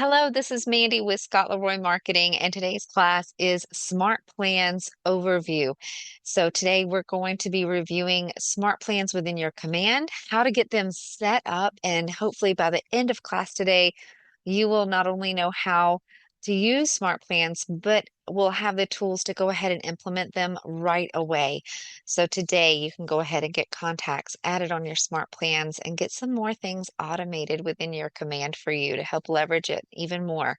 Hello, this is Mandy with Scott Leroy Marketing, and today's class is Smart Plans Overview. So today we're going to be reviewing smart plans within your command, how to get them set up, and hopefully by the end of class today, you will not only know how to use smart plans, but will have the tools to go ahead and implement them right away. So today you can go ahead and get contacts added on your smart plans and get some more things automated within your command for you to help leverage it even more.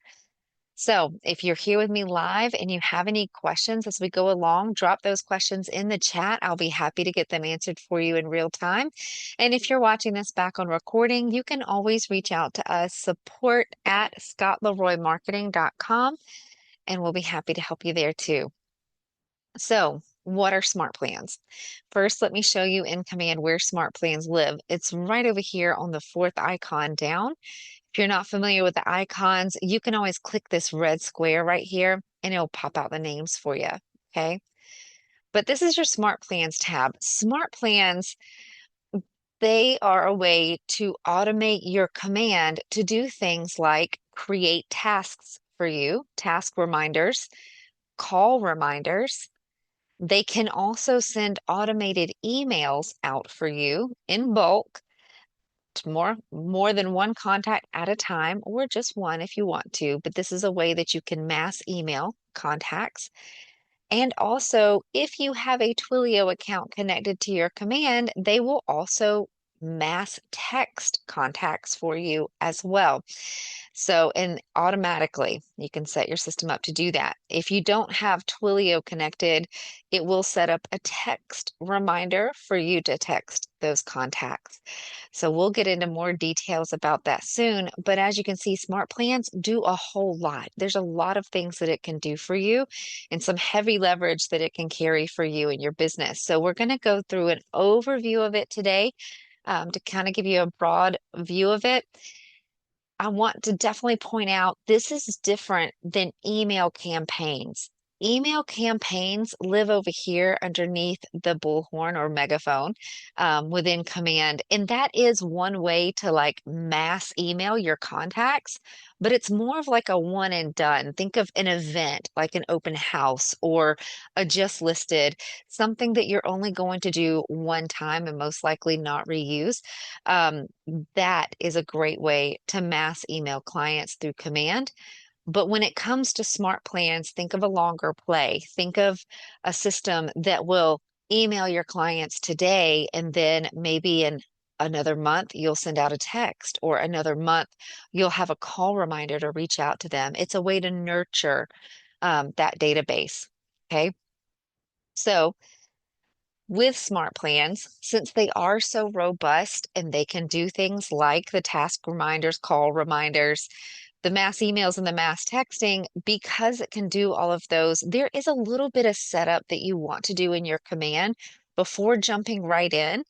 So if you're here with me live and you have any questions as we go along, drop those questions in the chat. I'll be happy to get them answered for you in real time. And if you're watching this back on recording, you can always reach out to us, support@scottleroymarketing.com, and we'll be happy to help you there too. So, what are smart plans? First, let me show you in command where smart plans live. It's right over here on the fourth icon down. If you're not familiar with the icons, you can always click this red square right here and it'll pop out the names for you. Okay. But this is your smart plans tab. Smart plans, they are a way to automate your command to do things like create tasks for you, task reminders, call reminders. They can also send automated emails out for you in bulk to more than one contact at a time, or just one if you want to. But this is a way that you can mass email contacts. And also, if you have a Twilio account connected to your command, they will also mass text contacts for you as well. So, and automatically, you can set your system up to do that. If you don't have Twilio connected, it will set up a text reminder for you to text those contacts. So, we'll get into more details about that soon. But as you can see, Smart Plans do a whole lot. There's a lot of things that it can do for you and some heavy leverage that it can carry for you in your business. So, we're going to go through an overview of it today to kind of give you a broad view of it. I want to definitely point out this is different than email campaigns. Email campaigns live over here underneath the bullhorn or megaphone within command. And that is one way to like mass email your contacts, but it's more of like a one and done. Think of an event like an open house or a just listed, something that you're only going to do one time and most likely not reuse. That is a great way to mass email clients through command. But when it comes to smart plans, think of a longer play. Think of a system that will email your clients today, and then maybe in another month, you'll send out a text, or another month, you'll have a call reminder to reach out to them. It's a way to nurture that database. Okay. So, with smart plans, since they are so robust and they can do things like the task reminders, call reminders, the mass emails, and the mass texting, because it can do all of those, there is a little bit of setup that you want to do in your command before jumping right in.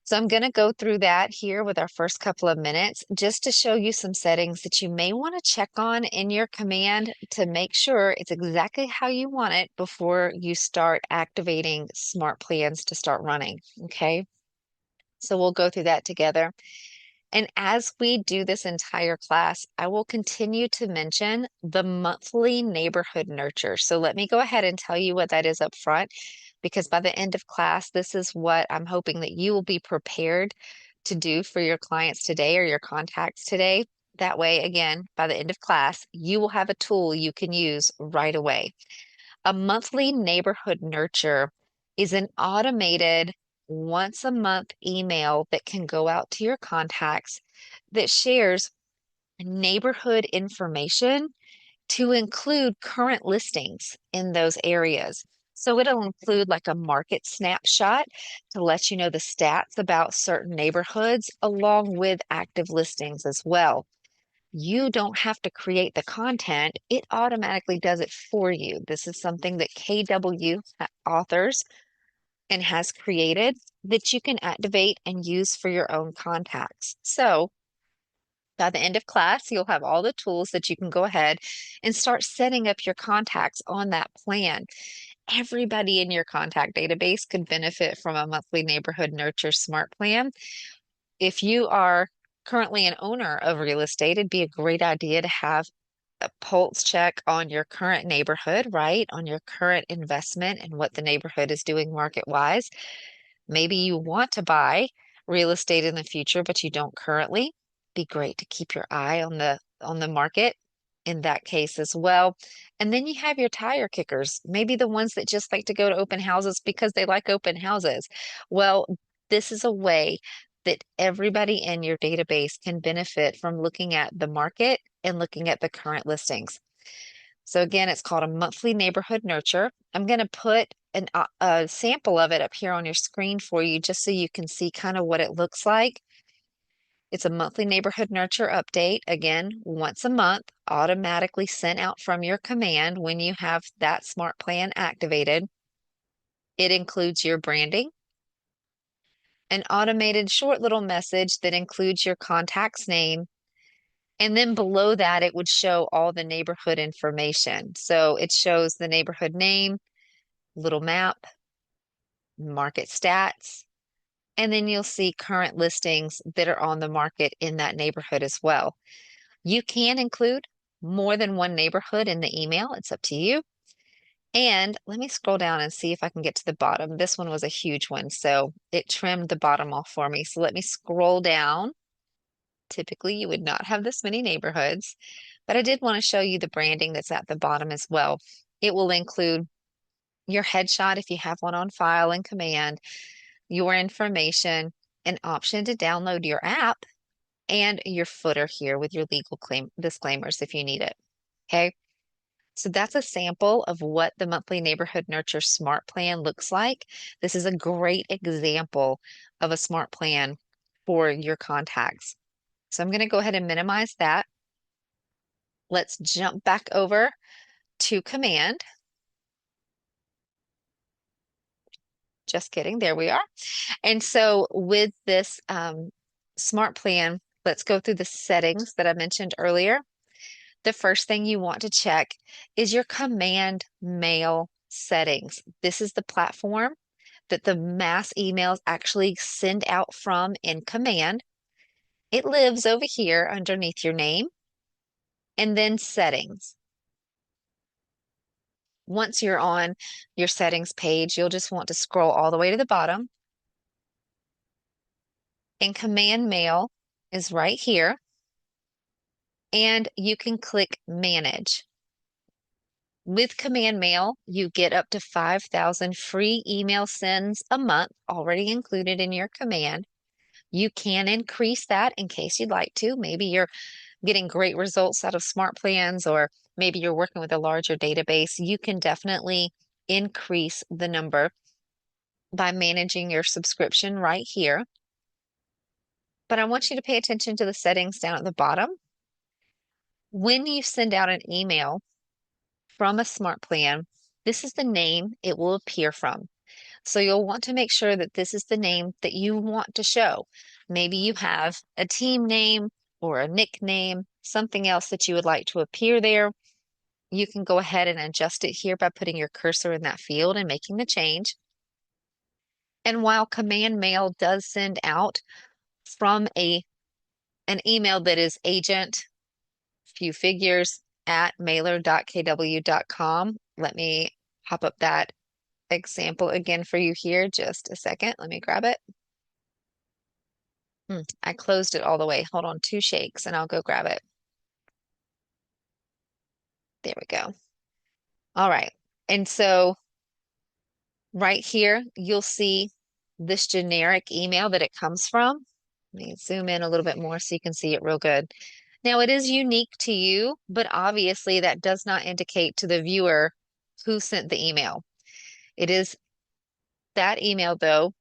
So I'm going to go through that here with our first couple of minutes just to show you some settings that you may want to check on in your command to make sure it's exactly how you want it before you start activating smart plans to start running. Okay. So we'll go through that together. And as we do this entire class, I will continue to mention the monthly neighborhood nurture. So let me go ahead and tell you what that is up front, because by the end of class, this is what I'm hoping that you will be prepared to do for your clients today or your contacts today. That way, again, by the end of class, you will have a tool you can use right away. A monthly neighborhood nurture is an automated once a month email that can go out to your contacts that shares neighborhood information to include current listings in those areas. So it'll include like a market snapshot to let you know the stats about certain neighborhoods along with active listings as well. You don't have to create the content, it automatically does it for you. This is something that KW authors and has created that you can activate and use for your own contacts. So by the end of class, you'll have all the tools that you can go ahead and start setting up your contacts on that plan. Everybody in your contact database could benefit from a monthly neighborhood nurture smart plan. If you are currently an owner of real estate, it'd be a great idea to have a pulse check on your current neighborhood, right? On your current investment and what the neighborhood is doing market wise. Maybe you want to buy real estate in the future, but you don't currently. Be great to keep your eye on the market in that case as well. And then you have your tire kickers, maybe the ones that just like to go to open houses because they like open houses. Well, this is a way that everybody in your database can benefit from looking at the market and looking at the current listings. So again, it's called a monthly neighborhood nurture. I'm going to put a sample of it up here on your screen for you just so you can see kind of what it looks like. It's a monthly neighborhood nurture update. Again, once a month, automatically sent out from your command when you have that smart plan activated. It includes your branding, an automated short little message that includes your contact's name. And then below that, it would show all the neighborhood information. So it shows the neighborhood name, little map, market stats, and then you'll see current listings that are on the market in that neighborhood as well. You can include more than one neighborhood in the email. It's up to you. And let me scroll down and see if I can get to the bottom. This one was a huge one, so it trimmed the bottom off for me. So let me scroll down. Typically, you would not have this many neighborhoods, but I did want to show you the branding that's at the bottom as well. It will include your headshot if you have one on file in command, your information, an option to download your app, and your footer here with your legal claim disclaimers if you need it. Okay. So that's a sample of what the monthly neighborhood nurture smart plan looks like. This is a great example of a smart plan for your contacts. So I'm going to go ahead and minimize that. Let's jump back over to command. Just kidding. There we are. And so with this smart plan, let's go through the settings that I mentioned earlier. The first thing you want to check is your command mail settings. This is the platform that the mass emails actually send out from in command. It lives over here underneath your name and then settings. Once you're on your settings page, you'll just want to scroll all the way to the bottom. And command mail is right here. And you can click manage. With command mail, you get up to 5,000 free email sends a month already included in your command. You can increase that in case you'd like to. Maybe you're getting great results out of smart plans, or maybe you're working with a larger database. You can definitely increase the number by managing your subscription right here. But I want you to pay attention to the settings down at the bottom. When you send out an email from a smart plan, this is the name it will appear from. So you'll want to make sure that this is the name that you want to show. Maybe you have a team name or a nickname, something else that you would like to appear there. You can go ahead and adjust it here by putting your cursor in that field and making the change. And while command mail does send out from an email that is agent, few figures, at mailer.kw.com, let me pop up that example again for you here. Just a second. Let me grab it. I closed it all the way. Hold on, 2 shakes and I'll go grab it. There we go. All right. And so right here, you'll see this generic email that it comes from. Let me zoom in a little bit more so you can see it real good. Now it is unique to you, but obviously that does not indicate to the viewer who sent the email. It is that email though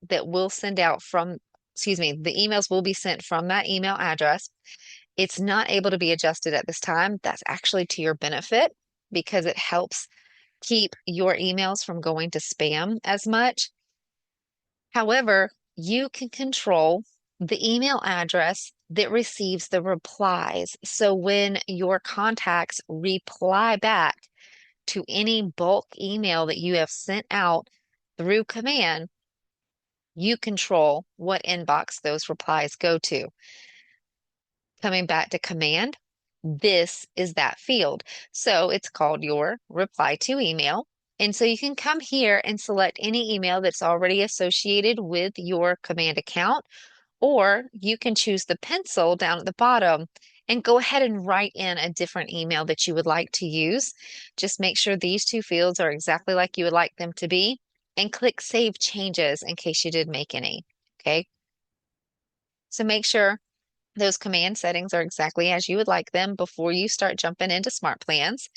that will send out from, excuse me, the emails will be sent from that email address. It's not able to be adjusted at this time. That's actually to your benefit because it helps keep your emails from going to spam as much. However, you can control the email address that receives the replies. So when your contacts reply back to any bulk email that you have sent out through command, You control what inbox those replies go to. Coming back to command, this is that field. So it's called your reply to email. And so you can come here and select any email that's already associated with your command account, or you can choose the pencil down at the bottom and go ahead and write in a different email that you would like to use. Just make sure these two fields are exactly like you would like them to be and click Save Changes in case you did make any. Okay. So make sure those command settings are exactly as you would like them before you start jumping into Smart Plans.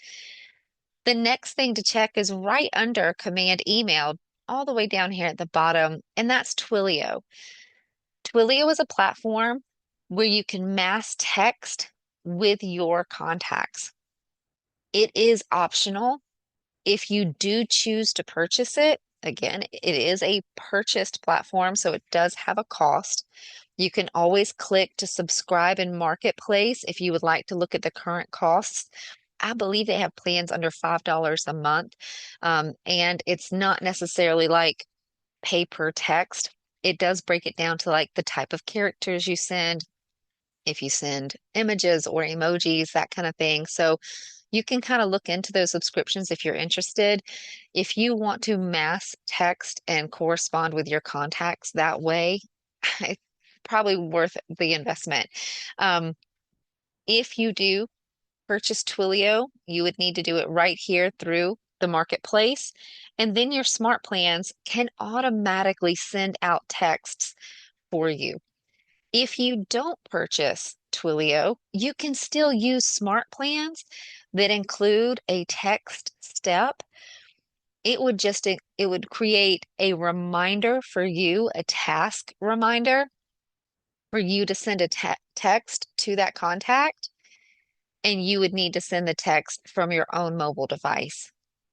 The next thing to check is right under Command Email, all the way down here at the bottom, and that's Twilio. Twilio is a platform where you can mass text with your contacts. It is optional if you do choose to purchase it. Again, it is a purchased platform, so it does have a cost. You can always click to subscribe in Marketplace if you would like to look at the current costs. I believe they have plans under $5 a month. And it's not necessarily like pay per text. It does break it down to like the type of characters you send, if you send images or emojis, that kind of thing. So you can kind of look into those subscriptions if you're interested. If you want to mass text and correspond with your contacts that way, it's probably worth the investment. Um, if you do purchase Twilio, you would need to do it right here through the marketplace. And then your smart plans can automatically send out texts for you. If you don't purchase Twilio, you can still use smart plans that include a text step. It would create a reminder for you, a task reminder for you to send a text to that contact, and you would need to send the text from your own mobile device.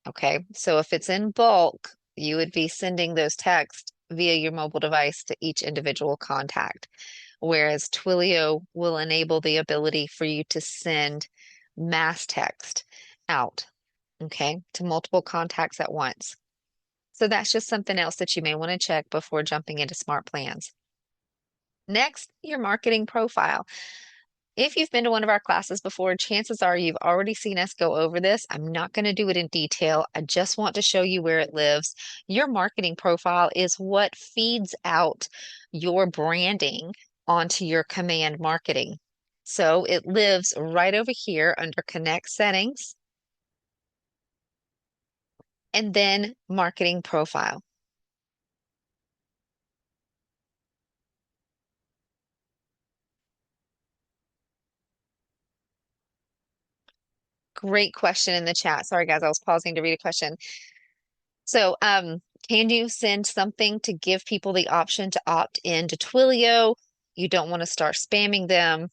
Okay, so if it's in bulk, you would be sending those texts via your mobile device to each individual contact, whereas Twilio will enable the ability for you to send mass text out, okay, to multiple contacts at once. So that's just something else that you may want to check before jumping into Smart Plans. Next, your marketing profile. If you've been to one of our classes before, chances are you've already seen us go over this. I'm not going to do it in detail. I just want to show you where it lives. Your marketing profile is what feeds out your branding onto your command marketing. So it lives right over here under Connect Settings and then Marketing Profile. Great question in the chat. Sorry, guys, I was pausing to read a question. So, can you send something to give people the option to opt in to Twilio? You don't want to start spamming them.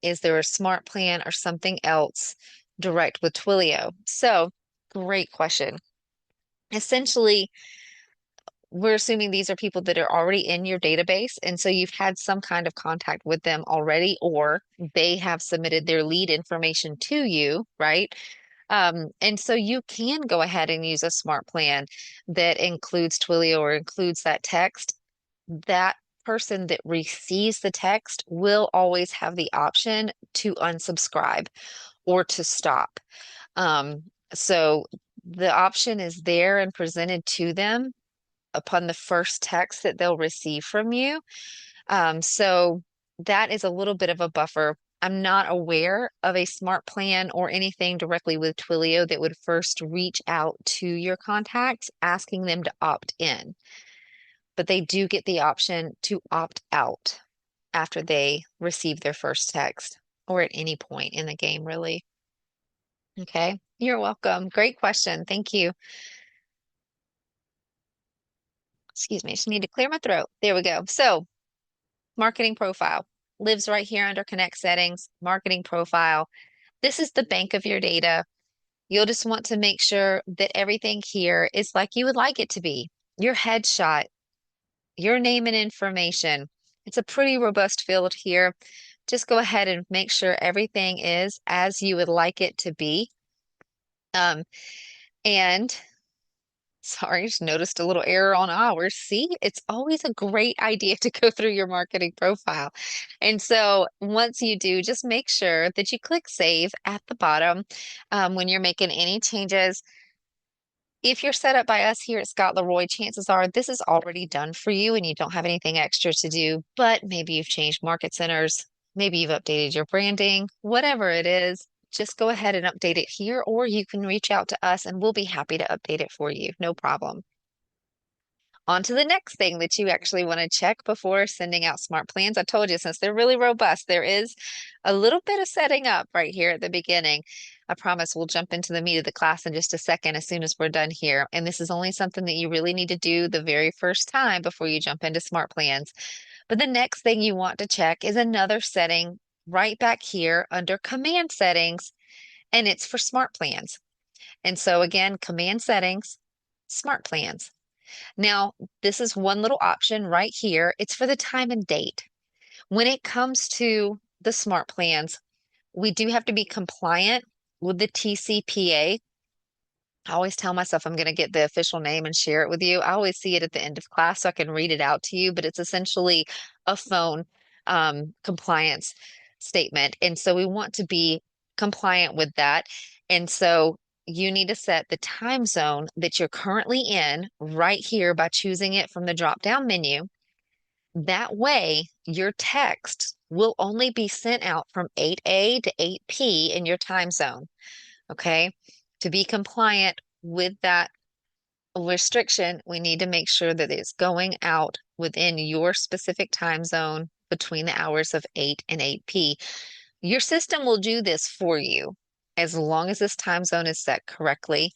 Is there a smart plan or something else direct with Twilio? So, great question. Essentially, we're assuming these are people that are already in your database. And so you've had some kind of contact with them already, or they have submitted their lead information to you, right? And so you can go ahead and use a smart plan that includes Twilio or includes that text. That person that receives the text will always have the option to unsubscribe or to stop. So the option is there and presented to them upon the first text that they'll receive from you. So that is a little bit of a buffer. I'm not aware of a smart plan or anything directly with Twilio that would first reach out to your contacts asking them to opt in, but they do get the option to opt out after they receive their first text or at any point in the game, really. Okay, you're welcome. Great question. Thank you. Excuse me, I just need to clear my throat. There we go. So, marketing profile lives right here under Connect Settings, marketing profile. This is the bank of your data. You'll just want to make sure that everything here is like you would like it to be. Your headshot, your name and information. It's a pretty robust field here. Just go ahead and make sure everything is as you would like it to be. And Sorry, just noticed a little error on ours. See, it's always a great idea to go through your marketing profile. And so once you do, just make sure that you click save at the bottom when you're making any changes. If you're set up by us here at Scott Leroy, chances are this is already done for you and you don't have anything extra to do, but maybe you've changed market centers, maybe you've updated your branding, whatever it is, just go ahead and update it here, or you can reach out to us and we'll be happy to update it for you. No problem. On to the next thing that you actually want to check before sending out smart plans. I told you, since they're really robust, there is a little bit of setting up right here at the beginning. I promise we'll jump into the meat of the class in just a second as soon as we're done here. And this is only something that you really need to do the very first time before you jump into smart plans. But the next thing you want to check is another setting right back here under command settings, and it's for smart plans. And so again, command settings, smart plans. Now, this is one little option right here. It's for the time and date. When it comes to the smart plans, we do have to be compliant with the TCPA. I always tell myself I'm going to get the official name and share it with you. I always see it at the end of class so I can read it out to you, but it's essentially a phone compliance statement. And so we want to be compliant with that. And so you need to set the time zone that you're currently in right here by choosing it from the drop-down menu. That way, your text will only be sent out from 8A to 8P in your time zone. Okay. To be compliant with that restriction, we need to make sure that it's going out within your specific time zone between the hours of 8 and 8P. Your system will do this for you as long as this time zone is set correctly.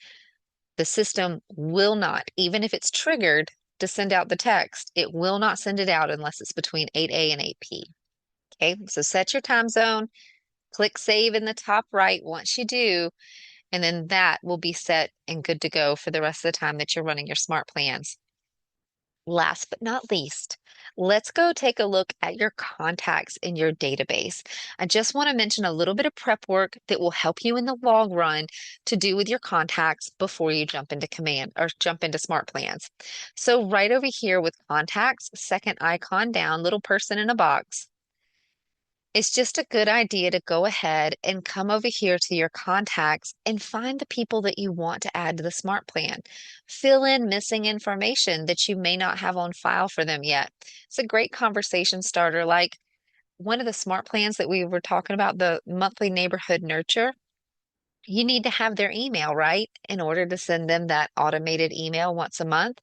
The system will not, even if it's triggered to send out the text, it will not send it out unless it's between 8A and 8P. Okay, so set your time zone, click save in the top right once you do, and then that will be set and good to go for the rest of the time that you're running your smart plans. Last but not least, let's go take a look at your contacts in your database. I just want to mention a little bit of prep work that will help you in the long run to do with your contacts before you jump into command or jump into smart plans. So right over here with contacts, second icon down, little person in a box. It's just a good idea to go ahead and come over here to your contacts and find the people that you want to add to the smart plan. Fill in missing information that you may not have on file for them yet. It's a great conversation starter, like one of the smart plans that we were talking about, the monthly neighborhood nurture. You need to have their email, right, in order to send them that automated email once a month.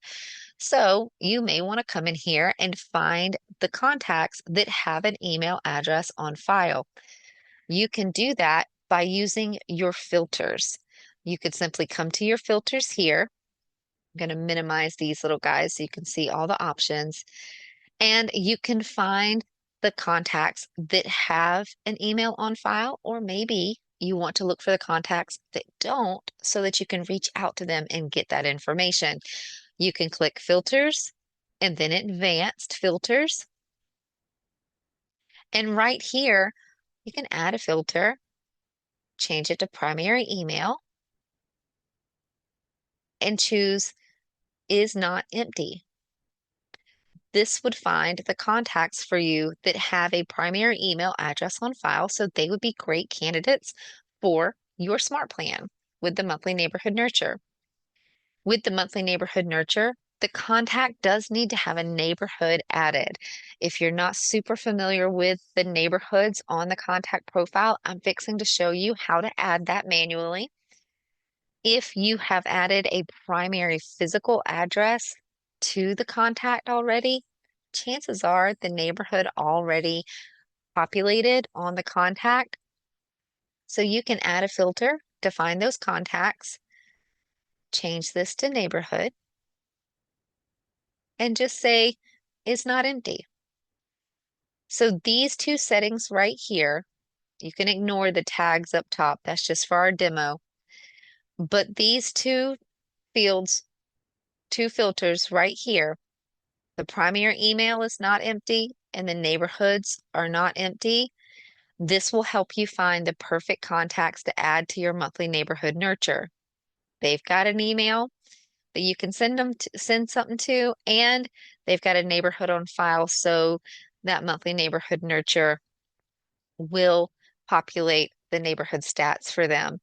So you may want to come in here and find the contacts that have an email address on file. You can do that by using your filters. You could simply come to your filters here. I'm going to minimize these little guys so you can see all the options. And you can find the contacts that have an email on file, or maybe you want to look for the contacts that don't so that you can reach out to them and get that information. You can click filters and then advanced filters. And right here, you can add a filter, change it to primary email, and choose is not empty. This would find the contacts for you that have a primary email address on file, so they would be great candidates for your smart plan with the monthly neighborhood nurture. With the monthly neighborhood nurture, the contact does need to have a neighborhood added. If you're not super familiar with the neighborhoods on the contact profile, I'm fixing to show you how to add that manually. If you have added a primary physical address to the contact already, chances are the neighborhood already populated on the contact. So you can add a filter to find those contacts, change this to neighborhood, and just say is not empty. So these two settings right here, you can ignore the tags up top. That's just for our demo. But these two fields, two filters right here, the primary email is not empty and the neighborhoods are not empty. This will help you find the perfect contacts to add to your monthly neighborhood nurture. They've got an email, that you can send something to, and they've got a neighborhood on file, so that monthly neighborhood nurture will populate the neighborhood stats for them.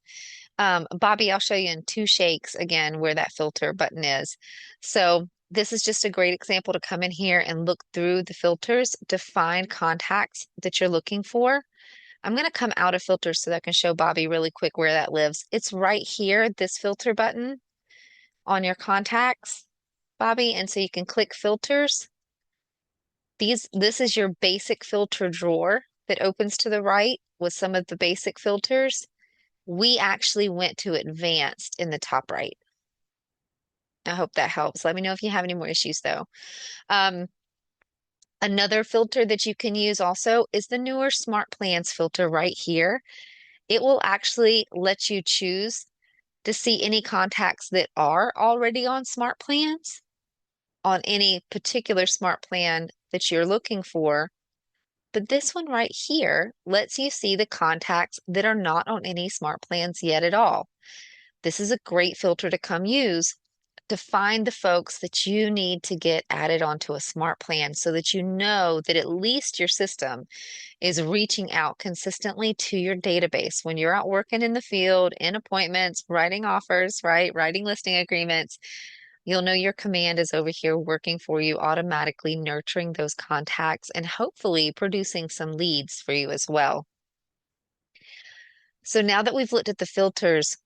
Bobby, I'll show you in two shakes again where that filter button is. So this is just a great example to come in here and look through the filters to find contacts that you're looking for. I'm going to come out of filters so that I can show Bobby really quick where that lives. It's right here, this filter button on your contacts, Bobby. And so you can click filters. This is your basic filter drawer that opens to the right with some of the basic filters. We actually went to advanced in the top right. I hope that helps. Let me know if you have any more issues though. Um, Another filter that you can use also is the newer Smart Plans filter right here. It will actually let you choose to see any contacts that are already on Smart Plans on any particular Smart Plan that you're looking for. But this one right here lets you see the contacts that are not on any Smart Plans yet at all. This is a great filter to come use to find the folks that you need to get added onto a smart plan so that you know that at least your system is reaching out consistently to your database when you're out working in the field, in appointments, writing offers, right? Writing listing agreements. You'll know your command is over here working for you, automatically nurturing those contacts and hopefully producing some leads for you as well. So now that we've looked at the filters,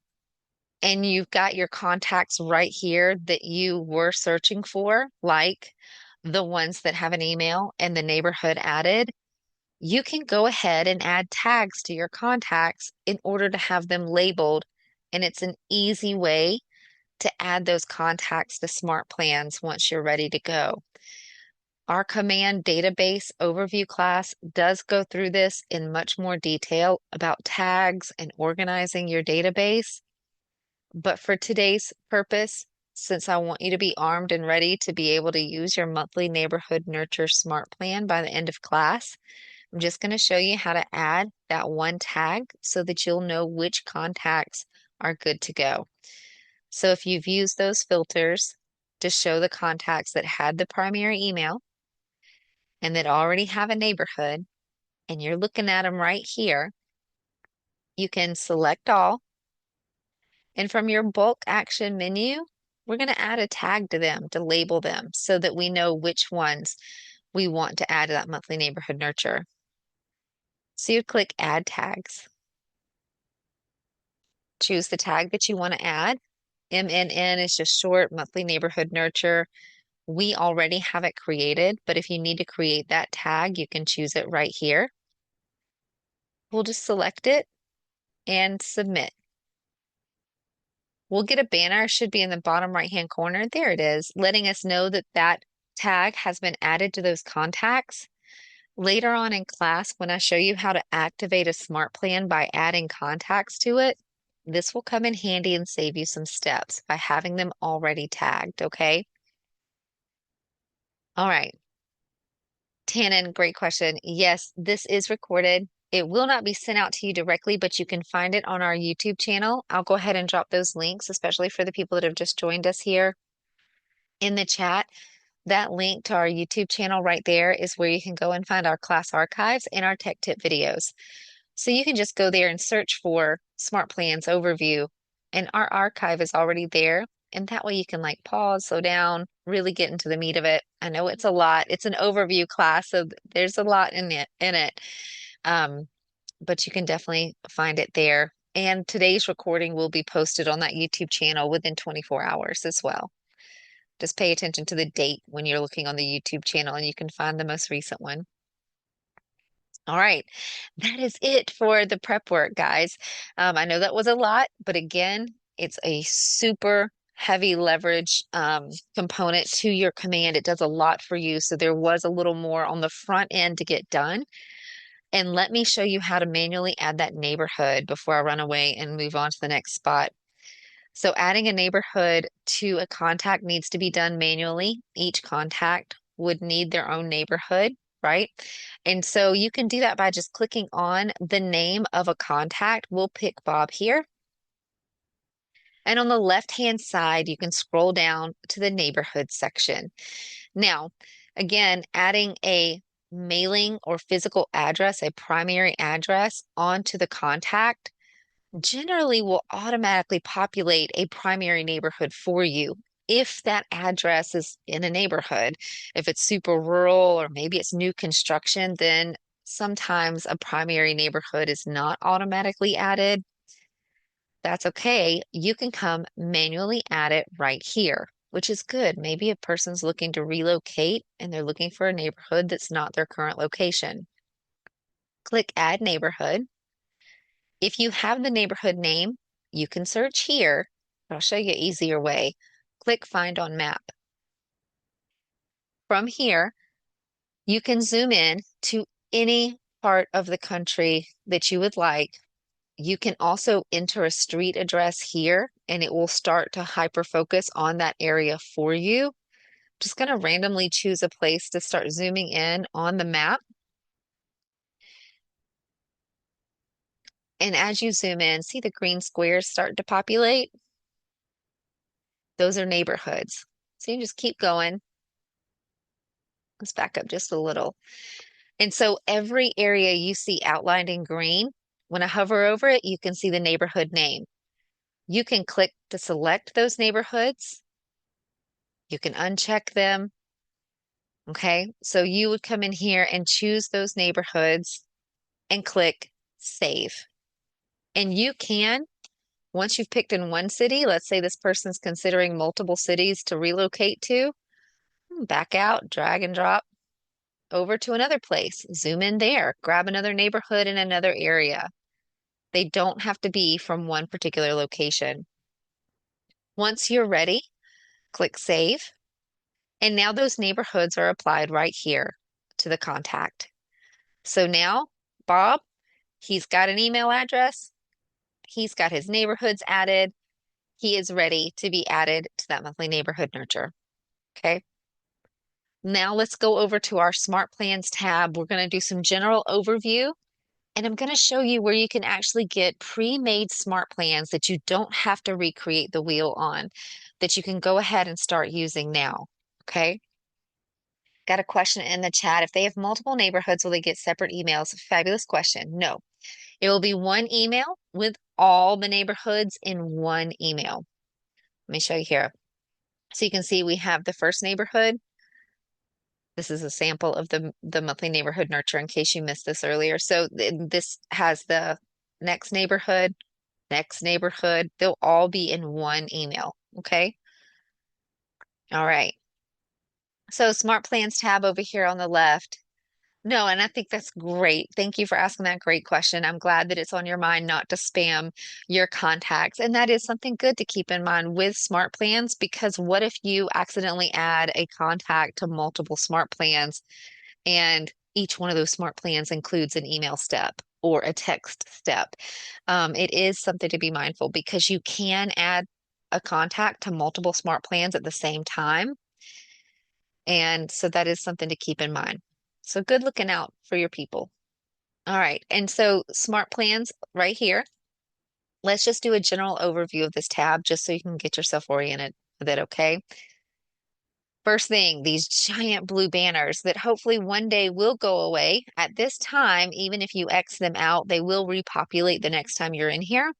and you've got your contacts right here that you were searching for, like the ones that have an email and the neighborhood added, you can go ahead and add tags to your contacts in order to have them labeled. And it's an easy way to add those contacts to Smart Plans once you're ready to go. Our command database overview class does go through this in much more detail about tags and organizing your database. But for today's purpose, since I want you to be armed and ready to be able to use your monthly neighborhood nurture smart plan by the end of class, I'm just going to show you how to add that one tag so that you'll know which contacts are good to go. So if you've used those filters to show the contacts that had the primary email and that already have a neighborhood, and you're looking at them right here, you can select all. And from your bulk action menu, we're going to add a tag to them to label them so that we know which ones we want to add to that monthly neighborhood nurture. So you click add tags. Choose the tag that you want to add. MNN is just short, monthly neighborhood nurture. We already have it created, but if you need to create that tag, you can choose it right here. We'll just select it and submit. We'll get a banner, should be in the bottom right-hand corner. There it is, letting us know that that tag has been added to those contacts. Later on in class, when I show you how to activate a smart plan by adding contacts to it, this will come in handy and save you some steps by having them already tagged, okay? All right. Tannen, great question. Yes, this is recorded. It will not be sent out to you directly, but you can find it on our YouTube channel. I'll go ahead and drop those links, especially for the people that have just joined us here in the chat. That link to our YouTube channel right there is where you can go and find our class archives and our tech tip videos. So you can just go there and search for Smart Plans Overview, and our archive is already there. And that way you can like pause, slow down, really get into the meat of it. I know it's a lot. It's an overview class, so there's a lot in it. Um, but you can definitely find it there. And today's recording will be posted on that YouTube channel within 24 hours as well. Just pay attention to the date when you're looking on the YouTube channel and you can find the most recent one. All right, that is it for the prep work, guys. I know that was a lot, but again, it's a super heavy leverage component to your command. It does a lot for you. So there was a little more on the front end to get done. And let me show you how to manually add that neighborhood before I run away and move on to the next spot. So adding a neighborhood to a contact needs to be done manually. Each contact would need their own neighborhood, right? And so you can do that by just clicking on the name of a contact. We'll pick Bob here. And on the left-hand side, you can scroll down to the neighborhood section. Now, again, adding a mailing or physical address, a primary address onto the contact generally will automatically populate a primary neighborhood for you if that address is in a neighborhood. If it's super rural or maybe it's new construction, then sometimes a primary neighborhood is not automatically added. That's okay. You can come manually add it right here, which is good. Maybe a person's looking to relocate and they're looking for a neighborhood that's not their current location. Click Add Neighborhood. If you have the neighborhood name, you can search here, but I'll show you an easier way. Click Find on Map. From here, you can zoom in to any part of the country that you would like. You can also enter a street address here and it will start to hyper focus on that area for you. Just going to randomly choose a place to start zooming in on the map. And as you zoom in, see the green squares start to populate? Those are neighborhoods. So you just keep going. Let's back up just a little. And so every area you see outlined in green, when I hover over it, you can see the neighborhood name. You can click to select those neighborhoods. You can uncheck them. Okay, so you would come in here and choose those neighborhoods and click Save. And you can, once you've picked in one city, let's say this person's considering multiple cities to relocate to, back out, drag and drop over to another place, zoom in there, grab another neighborhood in another area. They don't have to be from one particular location. Once you're ready, click Save. And now those neighborhoods are applied right here to the contact. So now, Bob, he's got an email address. He's got his neighborhoods added. He is ready to be added to that monthly neighborhood nurture. Okay. Now let's go over to our Smart Plans tab. We're going to do some general overview, and I'm going to show you where you can actually get pre-made smart plans that you don't have to recreate the wheel on, that you can go ahead and start using now. Okay. Got a question in the chat. If they have multiple neighborhoods, will they get separate emails? Fabulous question. No, it will be one email with all the neighborhoods in one email. Let me show you here. So you can see we have the first neighborhood. This is a sample of the monthly neighborhood nurture in case you missed this earlier. So this has the next neighborhood, next neighborhood. They'll all be in one email. Okay. All right. So Smart Plans tab over here on the left. No, and I think that's great. Thank you for asking that great question. I'm glad that it's on your mind not to spam your contacts. And that is something good to keep in mind with smart plans, because what if you accidentally add a contact to multiple smart plans and each one of those smart plans includes an email step or a text step? It is something to be mindful because you can add a contact to multiple smart plans at the same time. And so that is something to keep in mind. So good looking out for your people. All right. And so smart plans right here. Let's just do a general overview of this tab just so you can get yourself oriented with it. Okay. First thing, these giant blue banners that hopefully one day will go away. At this time, even if you X them out, they will repopulate the next time you're in here.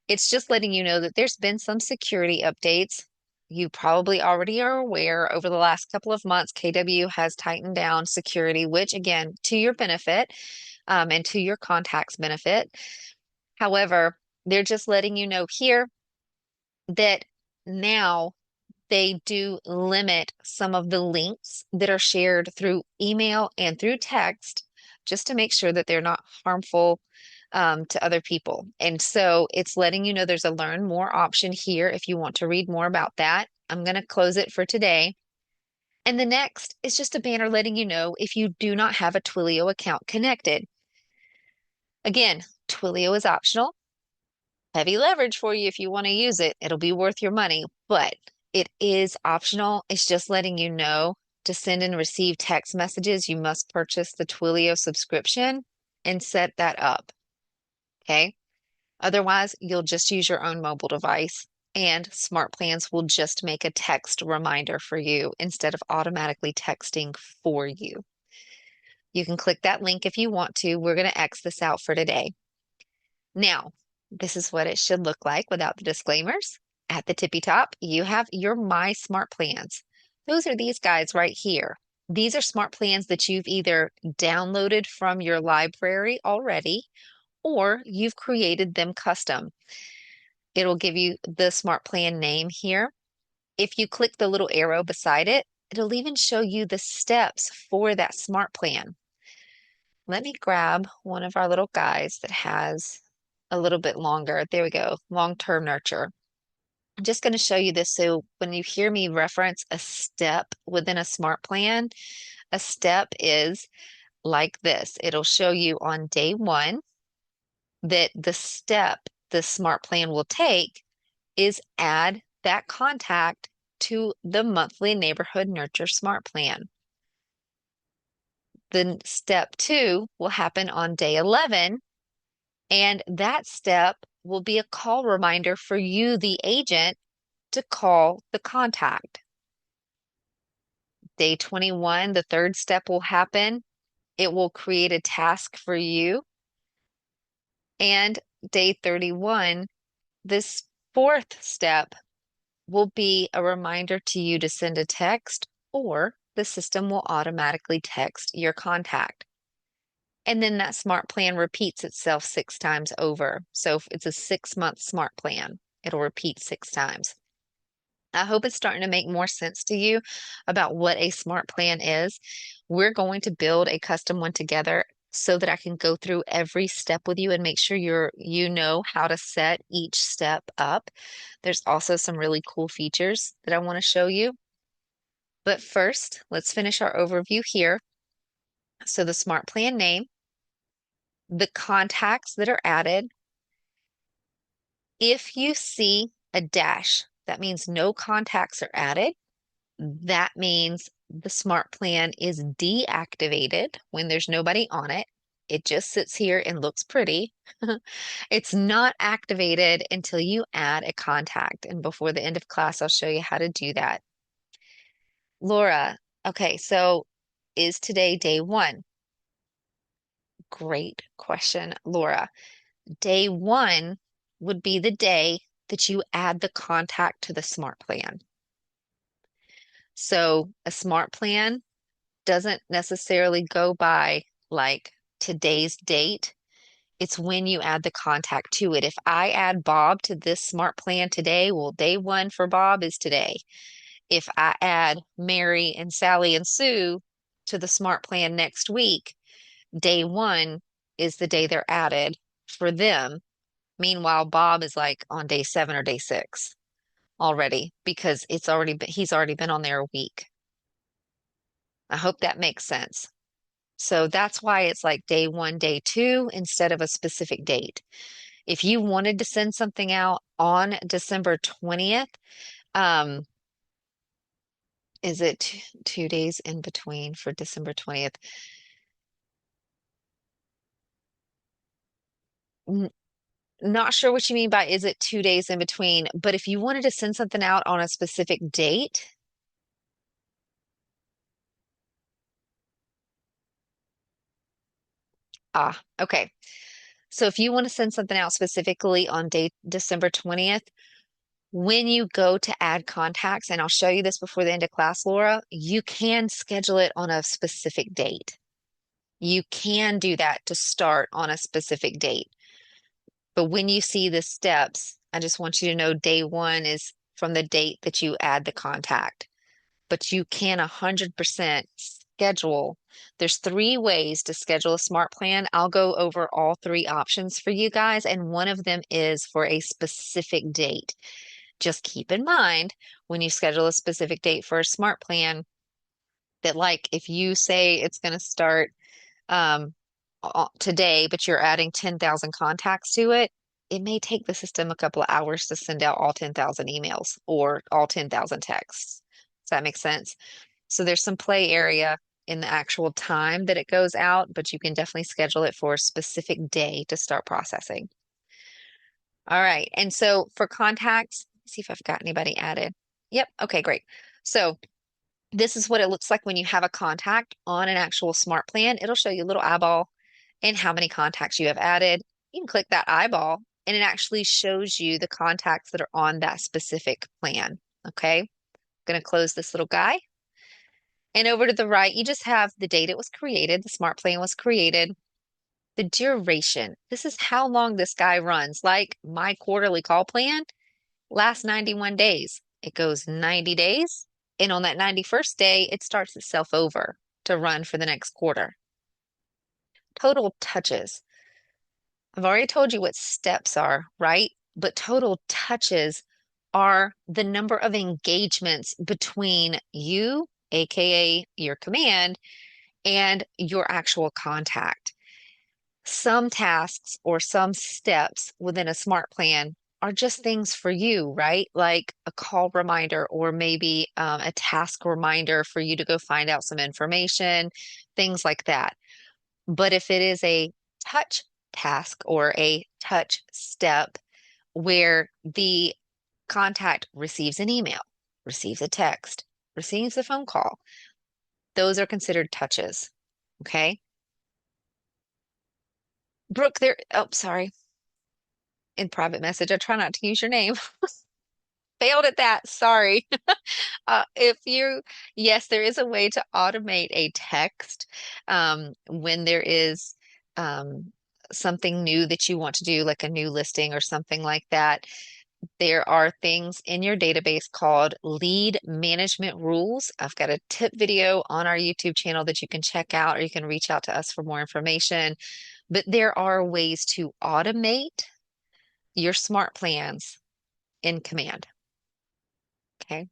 It's just letting you know that there's been some security updates. You probably already are aware over the last couple of months, KW has tightened down security, which again, to your benefit, and to your contact's benefit. However, they're just letting you know here that now they do limit some of the links that are shared through email and through text just to make sure that they're not harmful to other people. And so it's letting you know there's a learn more option here if you want to read more about that. I'm going to close it for today. And the next is just a banner letting you know if you do not have a Twilio account connected. Again, Twilio is optional. Heavy leverage for you if you want to use it. It'll be worth your money, but it is optional. It's just letting you know to send and receive text messages, you must purchase the Twilio subscription and set that up. Okay. Otherwise, you'll just use your own mobile device and SmartPlans will just make a text reminder for you instead of automatically texting for you. You can click that link if you want to. We're going to X this out for today. Now, this is what it should look like without the disclaimers. At the tippy top, you have your My Smart Plans. Those are these guys right here. These are smart plans that you've either downloaded from your library already or you've created them custom. It'll give you the smart plan name here. If you click the little arrow beside it, it'll even show you the steps for that smart plan. Let me grab one of our little guys that has a little bit longer. There we go, long-term nurture. I'm just going to show you this so when you hear me reference a step within a smart plan, a step is like this. It'll show you on day one that the step the smart plan will take is add that contact to the monthly neighborhood nurture smart plan. Then step two will happen on day 11, and that step will be a call reminder for you, the agent, to call the contact. Day 21, the third step will happen. It will create a task for you. And day 31, this fourth step will be a reminder to you to send a text, or the system will automatically text your contact. And then that smart plan repeats itself 6 times over. So if it's a 6-month smart plan, it'll repeat 6 times. I hope it's starting to make more sense to you about what a smart plan is. We're going to build a custom one together so that I can go through every step with you and make sure you know how to set each step up. There's also some really cool features that I want to show you. But first, let's finish our overview here. So the smart plan name, the contacts that are added. If you see a dash, that means no contacts are added. That means the smart plan is deactivated when there's nobody on it. It just sits here and looks pretty. It's not activated until you add a contact. And before the end of class, I'll show you how to do that. Laura, okay, so is today day one? Great question, Laura. Day one would be the day that you add the contact to the smart plan. So a smart plan doesn't necessarily go by like today's date. It's when you add the contact to it. If I add Bob to this smart plan today, well, day one for Bob is today. If I add Mary and Sally and Sue to the smart plan next week, day one is the day they're added for them. Meanwhile, Bob is like on day 7 or day 6 already because he's already been on there a week. I hope that makes sense. So that's why it's like day one, day two instead of a specific date. If you wanted to send something out on December 20th, um, is it 2 days in between for December 20th? N Not sure what you mean by is it 2 days in between, but if you wanted to send something out on a specific date, okay. So if you want to send something out specifically on date December 20th, when you go to add contacts, and I'll show you this before the end of class, Laura, you can schedule it on a specific date. You can do that to start on a specific date. But when you see the steps, I just want you to know day one is from the date that you add the contact. But you can 100% schedule. There's 3 ways to schedule a smart plan. I'll go over all 3 options for you guys, and one of them is for a specific date. Just keep in mind when you schedule a specific date for a smart plan that, like, if you say it's going to start um, today, but you're adding 10,000 contacts to it, it may take the system a couple of hours to send out all 10,000 emails or all 10,000 texts. Does that make sense? So there's some play area in the actual time that it goes out, but you can definitely schedule it for a specific day to start processing. All right. And so for contacts, See if I've got anybody added. Yep. Okay, great. So this is what it looks like when you have a contact on an actual smart plan. It'll show you a little eyeball and how many contacts you have added. You can click that eyeball and it actually shows you the contacts that are on that specific plan. Okay. I'm going to close this little guy. And over to the right, you just have the date it was created, the smart plan was created, the duration. This is how long this guy runs. Like my quarterly call plan lasts 91 days. It goes 90 days. And on that 91st day, it starts itself over to run for the next quarter. Total touches. I've already told you what steps are, right? But total touches are the number of engagements between you, aka your command, and your actual contact. Some tasks or some steps within a smart plan are just things for you, right? Like a call reminder or maybe a task reminder for you to go find out some information, things like that. But if it is a touch task or a touch step where the contact receives an email, receives a text, receives a phone call, those are considered touches. Okay. Brooke, oh, sorry. In private message, I try not to use your name. Failed at that. Sorry. If you, yes, there is a way to automate a text when there is um, something new that you want to do, like a new listing or something like that. There are things in your database called lead management rules. I've got a tip video on our YouTube channel that you can check out, or you can reach out to us for more information. But there are ways to automate your smart plans in Command. Okay.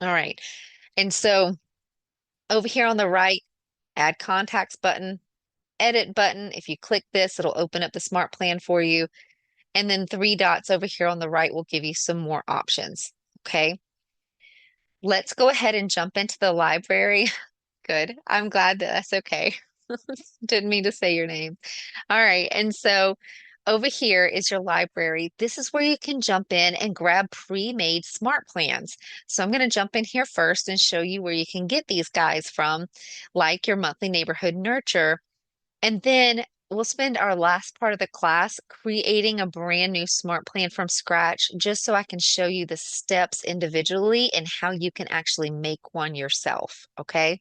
All right. And so over here on the right, add contacts button, edit button. If you click this, it'll open up the smart plan for you. And then three dots over here on the right will give you some more options. Okay. Let's go ahead and jump into the library. Good. I'm glad that that's okay. Didn't mean to say your name. All right. And so over here is your library. This is where you can jump in and grab pre-made smart plans. So I'm going to jump in here first and show you where you can get these guys from, like your monthly neighborhood nurture. And then we'll spend our last part of the class creating a brand new smart plan from scratch, just so I can show you the steps individually and how you can actually make one yourself. Okay.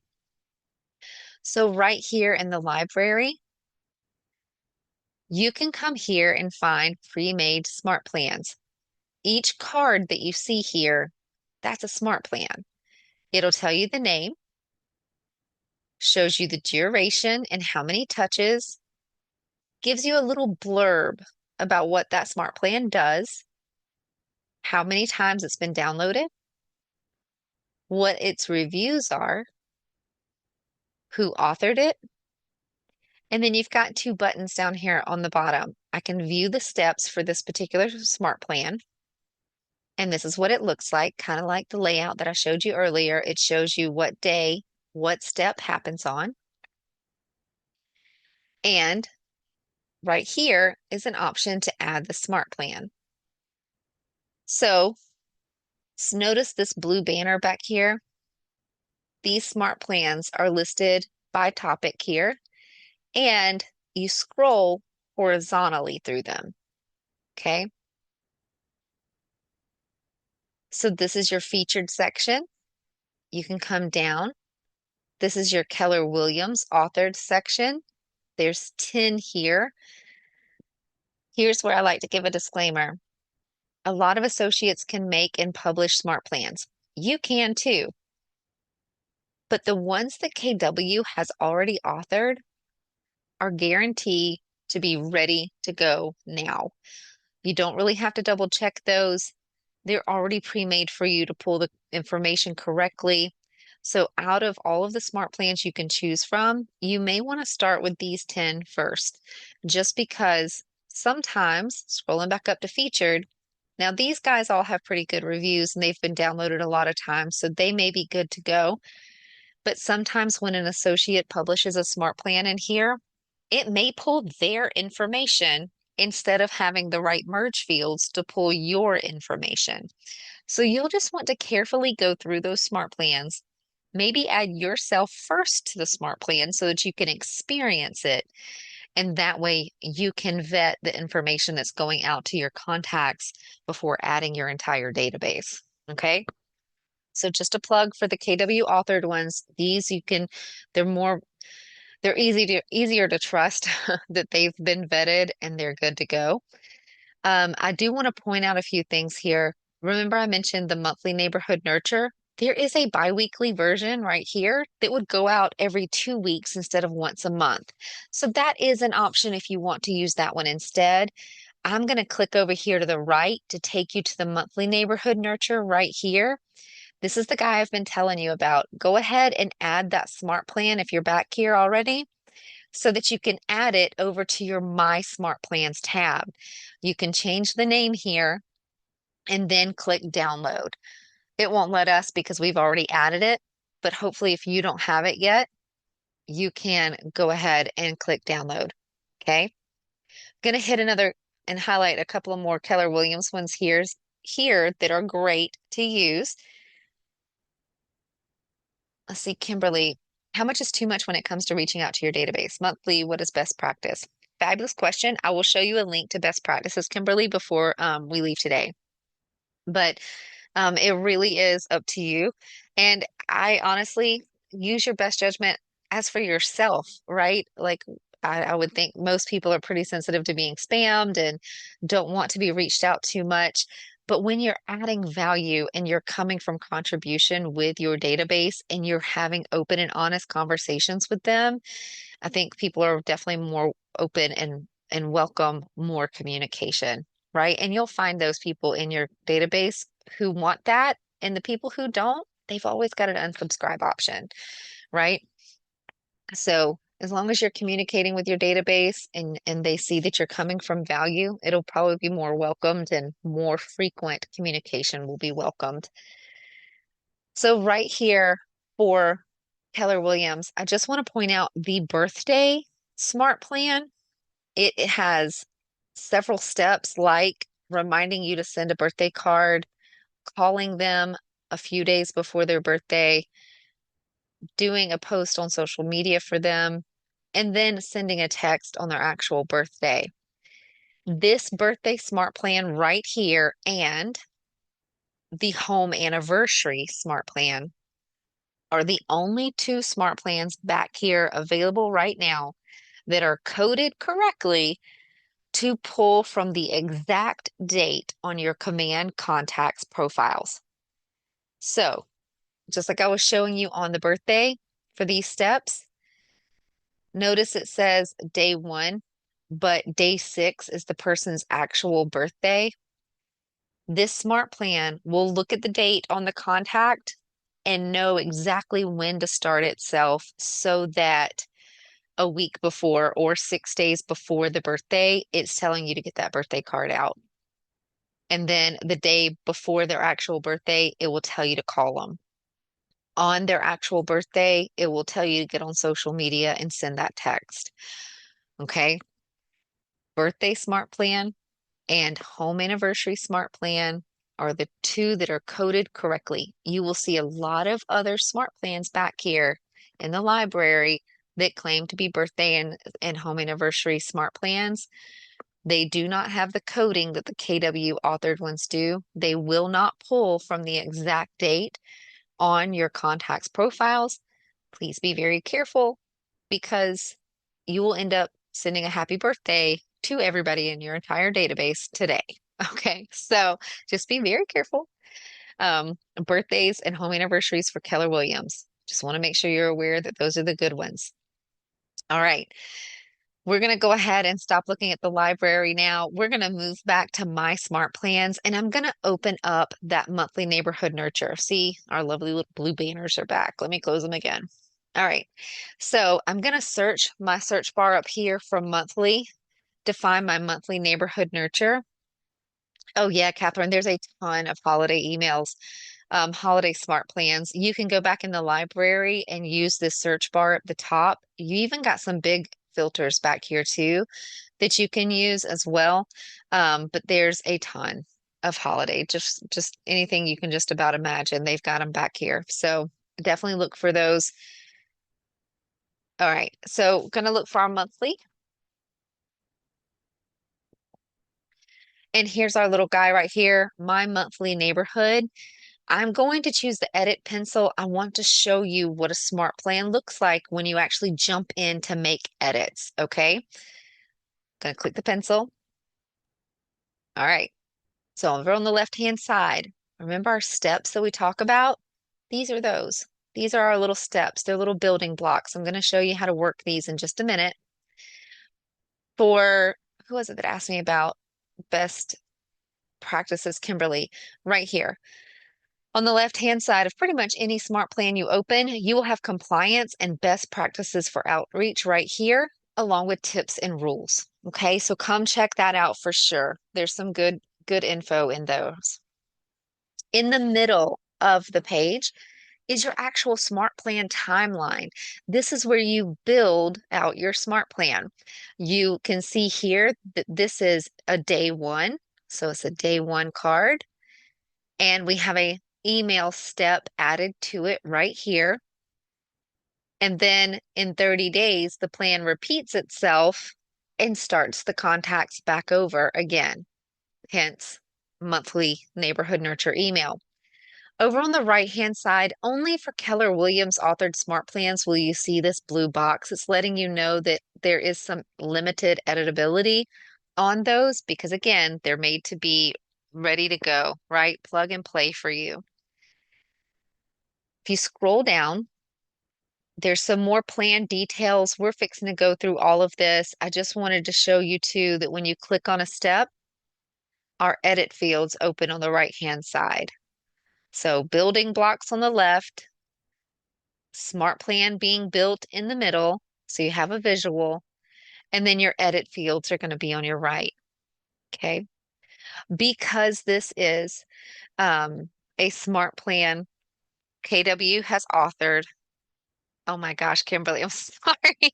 So right here in the library, you can come here and find pre-made smart plans. Each card that you see here, that's a smart plan. It'll tell you the name, shows you the duration and how many touches, gives you a little blurb about what that smart plan does, how many times it's been downloaded, what its reviews are, who authored it, and then you've got two buttons down here on the bottom. I can view the steps for this particular smart plan. And this is what it looks like, kind of like the layout that I showed you earlier. It shows you what day, what step happens on. And right here is an option to add the smart plan. So notice this blue banner back here. These smart plans are listed by topic here, and you scroll horizontally through them. Okay. So this is your featured section. You can come down. This is your Keller Williams authored section. There's 10 here. Here's where I like to give a disclaimer. A lot of associates can make and publish smart plans. You can too. But the ones that KW has already authored are guaranteed to be ready to go now. You don't really have to double check those. They're already pre-made for you to pull the information correctly. So out of all of the smart plans you can choose from, you may want to start with these 10 first, just because sometimes scrolling back up to featured, now these guys all have pretty good reviews and they've been downloaded a lot of times, so they may be good to go. But sometimes when an associate publishes a smart plan in here, it may pull their information instead of having the right merge fields to pull your information. So you'll just want to carefully go through those smart plans, maybe add yourself first to the smart plan so that you can experience it. And that way you can vet the information that's going out to your contacts before adding your entire database. Okay. So just a plug for the KW authored ones. These you can, they're more, they're easier to trust that they've been vetted and they're good to go. I do want to point out a few things here. Remember, I mentioned the monthly neighborhood nurture. There is a biweekly version right here that would go out every 2 weeks instead of once a month. So that is an option if you want to use that one instead. I'm going to click over here to the right to take you to the monthly neighborhood nurture right here. This is the guy I've been telling you about. Go ahead and add that smart plan if you're back here already so that you can add it over to your My Smart Plans tab. You can change the name here and then click download. It won't let us because we've already added it, but hopefully if you don't have it yet, you can go ahead and click download. Okay. I'm gonna hit another and highlight a couple of more Keller Williams ones here that are great to use. Let's see, Kimberly, how much is too much when it comes to reaching out to your database? Monthly, what is best practice? Fabulous question. I will show you a link to best practices, Kimberly, before we leave today. But it really is up to you. And I honestly use your best judgment as for yourself, right? Like I would think most people are pretty sensitive to being spammed and don't want to be reached out too much. But when you're adding value and you're coming from contribution with your database and you're having open and honest conversations with them, I think people are definitely more open and welcome more communication, right? And you'll find those people in your database who want that, and the people who don't, they've always got an unsubscribe option, right? So as long as you're communicating with your database and they see that you're coming from value, it'll probably be more welcomed and more frequent communication will be welcomed. So right here for Keller Williams, I just want to point out the birthday smart plan. It has several steps like reminding you to send a birthday card, calling them a few days before their birthday, doing a post on social media for them, and then sending a text on their actual birthday. This birthday smart plan right here and the home anniversary smart plan are the only two smart plans back here available right now that are coded correctly to pull from the exact date on your command contacts profiles. So, just like I was showing you on the birthday for these steps, notice it says day 1, but day 6 is the person's actual birthday. This smart plan will look at the date on the contact and know exactly when to start itself so that a week before or 6 days before the birthday, it's telling you to get that birthday card out. And then the day before their actual birthday, it will tell you to call them. On their actual birthday, it will tell you to get on social media and send that text. Okay. Birthday smart plan and home anniversary smart plan are the two that are coded correctly. You will see a lot of other smart plans back here in the library that claim to be birthday and home anniversary smart plans. They do not have the coding that the KW authored ones do. They will not pull from the exact date on your contacts profiles. Please be very careful because you will end up sending a happy birthday to everybody in your entire database today. Okay, so just be very careful. Birthdays and home anniversaries for Keller Williams. Just want to make sure you're aware that those are the good ones. All right. We're going to go ahead and stop looking at the library now. We're going to move back to My Smart Plans, and I'm going to open up that monthly neighborhood nurture. See, our lovely little blue banners are back. Let me close them again. All right. So I'm going to search my search bar up here for monthly to find my monthly neighborhood nurture. Oh, yeah, Catherine, there's a ton of holiday emails, holiday smart plans. You can go back in the library and use this search bar at the top. You even got some big filters back here too that you can use as well. But there's a ton of holiday, just anything you can just about imagine. They've got them back here. So definitely look for those. All right, so gonna look for our monthly. And here's our little guy right here, my monthly neighborhood. I'm going to choose the edit pencil. I want to show you what a smart plan looks like when you actually jump in to make edits. Okay, gonna click the pencil. All right, so over on the left-hand side, remember our steps that we talk about? These are those. These are our little steps. They're little building blocks. I'm going to show you how to work these in just a minute. For who was it that asked me about best practices, Kimberly? Right here. On the left-hand side of pretty much any smart plan you open, you will have compliance and best practices for outreach right here, along with tips and rules. Okay, so come check that out for sure. There's some good info in those. In the middle of the page is your actual smart plan timeline. This is where you build out your smart plan. You can see here that this is a day one. So it's a day one card. And we have a email step added to it right here. And then in 30 days, the plan repeats itself and starts the contacts back over again. Hence, monthly neighborhood nurture email. Over on the right-hand side, only for Keller Williams authored smart plans will you see this blue box. It's letting you know that there is some limited editability on those because, again, they're made to be ready to go, right? Plug and play for you. If you scroll down, there's some more plan details. We're fixing to go through all of this. I just wanted to show you too that when you click on a step, our edit fields open on the right-hand side. So building blocks on the left, smart plan being built in the middle, so you have a visual, and then your edit fields are going to be on your right. Okay. Because this is a smart plan KW has authored. Oh my gosh, Kimberly, I'm sorry.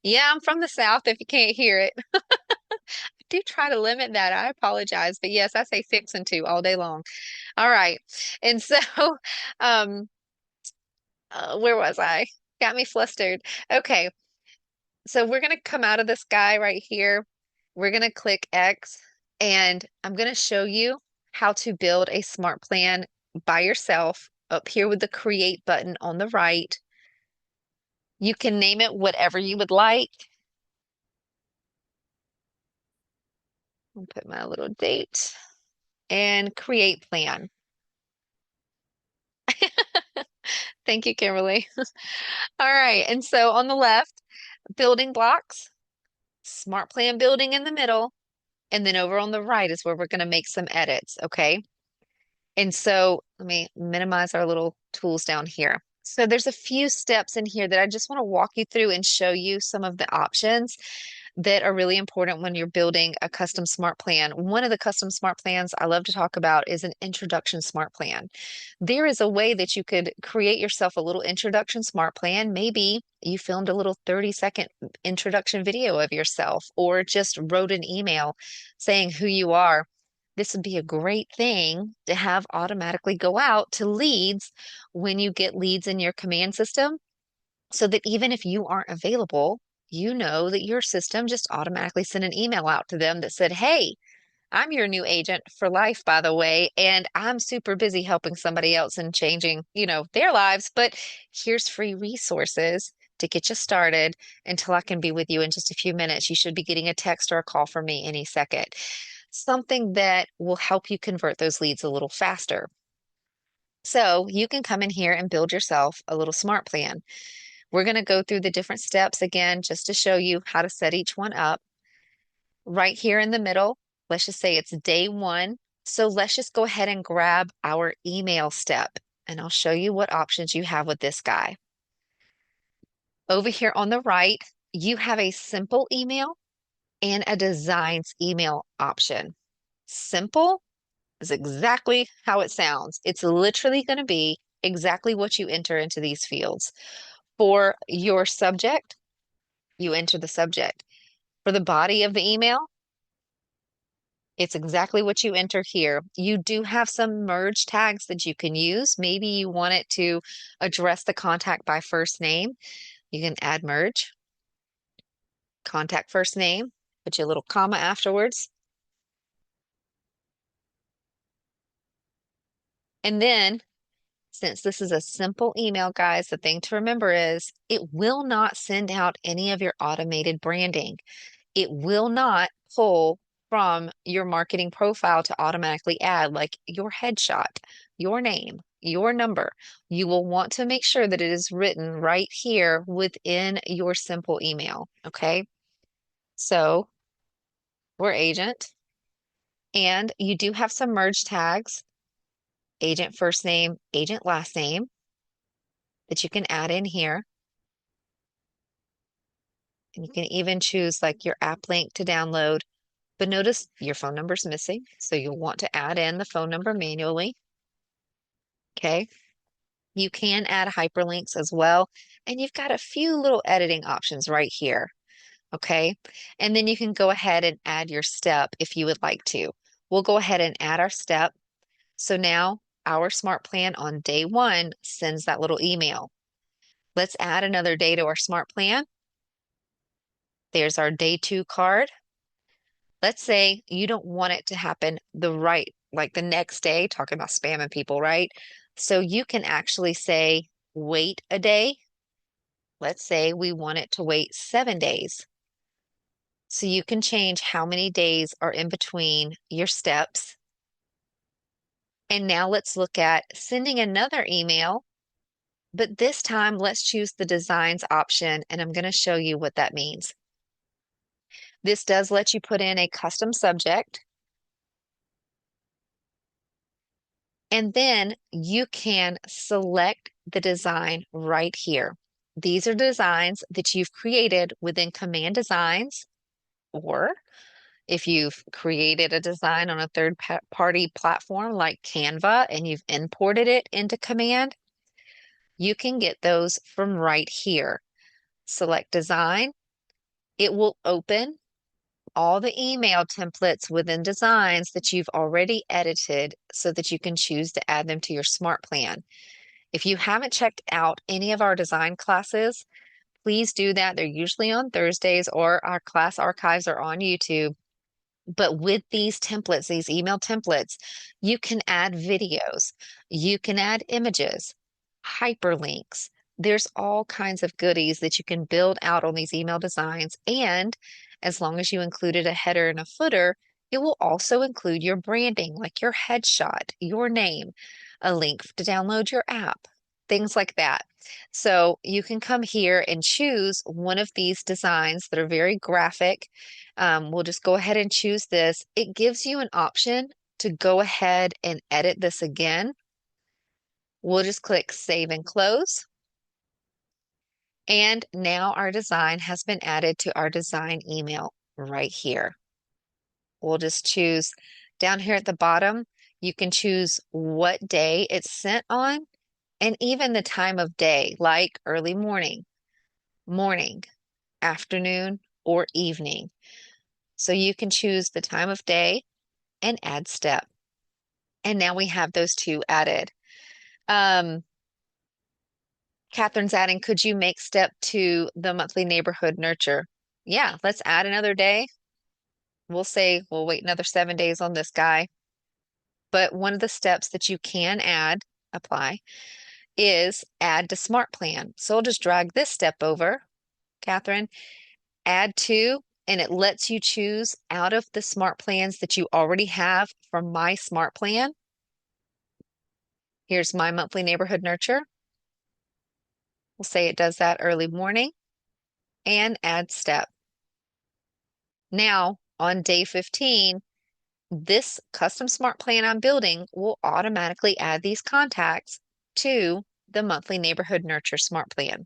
Yeah, I'm from the South if you can't hear it. I do try to limit that. I apologize. But yes, I say 6 and 2 all day long. All right. And so, um, where was I? Got me flustered. Okay. So we're going to come out of this guy right here. We're going to click X and I'm going to show you how to build a smart plan by yourself up here with the create button on the right. You can name it whatever you would like. I'll put my little date and create plan. Thank you, Kimberly. All right. And so on the left, building blocks, smart plan building in the middle, and then over on the right is where we're going to make some edits. Okay. And so let me minimize our little tools down here. So there's a few steps in here that I just want to walk you through and show you some of the options that are really important when you're building a custom smart plan. One of the custom smart plans I love to talk about is an introduction smart plan. There is a way that you could create yourself a little introduction smart plan. Maybe you filmed a little 30-second introduction video of yourself or just wrote an email saying who you are. This would be a great thing to have automatically go out to leads when you get leads in your command system so that even if you aren't available, you know that your system just automatically sent an email out to them that said, hey, I'm your new agent for life, by the way, and I'm super busy helping somebody else and changing, their lives, but here's free resources to get you started until I can be with you in just a few minutes. You should be getting a text or a call from me any second. Something that will help you convert those leads a little faster. So you can come in here and build yourself a little smart plan. We're going to go through the different steps again, just to show you how to set each one up. Right here in the middle, let's just say it's day one. So let's just go ahead and grab our email step, and I'll show you what options you have with this guy. Over here on the right, you have a simple email and a designs email option. Simple is exactly how it sounds. It's literally going to be exactly what you enter into these fields. For your subject, You enter the subject. For the body of the email, it's exactly what you enter here. You do have some merge tags that you can use. Maybe you want it to address the contact by first name. You can add merge, contact first name, put your little comma afterwards. And then, since this is a simple email, guys, the thing to remember is it will not send out any of your automated branding. It will not pull from your marketing profile to automatically add like your headshot, your name, your number. You will want to make sure that it is written right here within your simple email. Okay. So we're agent, and you do have some merge tags, agent first name, agent last name, that you can add in here. And you can even choose like your app link to download. But notice your phone number is missing, so you'll want to add in the phone number manually. Okay. You can add hyperlinks as well. And you've got a few little editing options right here. Okay. And then you can go ahead and add your step if you would like to. We'll go ahead and add our step. So now our smart plan on day one sends that little email. Let's add another day to our smart plan. There's our day two card. Let's say you don't want it to happen like the next day, talking about spamming people, right? So you can actually say, wait a day. Let's say we want it to wait 7 days. So you can change how many days are in between your steps. And now let's look at sending another email, but this time let's choose the designs option, and I'm going to show you what that means. This does let you put in a custom subject. And then you can select the design right here. These are designs that you've created within Command Designs, or if you've created a design on a third-party platform like Canva and you've imported it into Command, you can get those from right here. Select Design. It will open all the email templates within designs that you've already edited so that you can choose to add them to your smart plan. If you haven't checked out any of our design classes, please do that. They're usually on Thursdays, or our class archives are on YouTube. But with these templates, these email templates, you can add videos, you can add images, hyperlinks. There's all kinds of goodies that you can build out on these email designs. And as long as you included a header and a footer, it will also include your branding, like your headshot, your name, a link to download your app, things like that. So you can come here and choose one of these designs that are very graphic. We'll just go ahead and choose this. It gives you an option to go ahead and edit this again. We'll just click Save and Close. And now our design has been added to our design email right here. We'll just choose down here at the bottom, you can choose what day it's sent on and even the time of day, like early morning, morning, afternoon, or evening. So you can choose the time of day and add step. And now we have those two added. Catherine's adding, could you make step to the monthly neighborhood nurture? Yeah, let's add another day. We'll say we'll wait another 7 days on this guy. But one of the steps that you can apply, is add to smart plan. So I'll just drag this step over, Catherine, add to, and it lets you choose out of the smart plans that you already have from my smart plan. Here's my monthly neighborhood nurture. We'll say it does that early morning and add step. Now on day 15, this custom smart plan I'm building will automatically add these contacts to the monthly neighborhood nurture smart plan.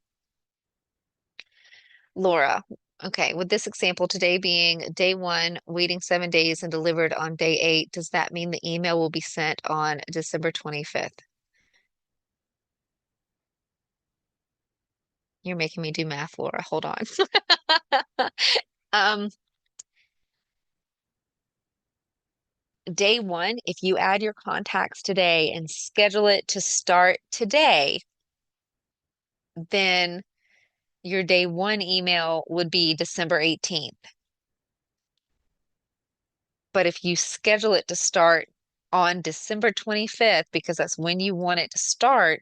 Laura, okay, with this example today being day one, waiting 7 days and delivered on day 8, does that mean the email will be sent on December 25th? You're making me do math, Laura. Hold on. Um, Day one, if you add your contacts today and schedule it to start today, then your day one email would be December 18th. But if you schedule it to start on December 25th, because that's when you want it to start,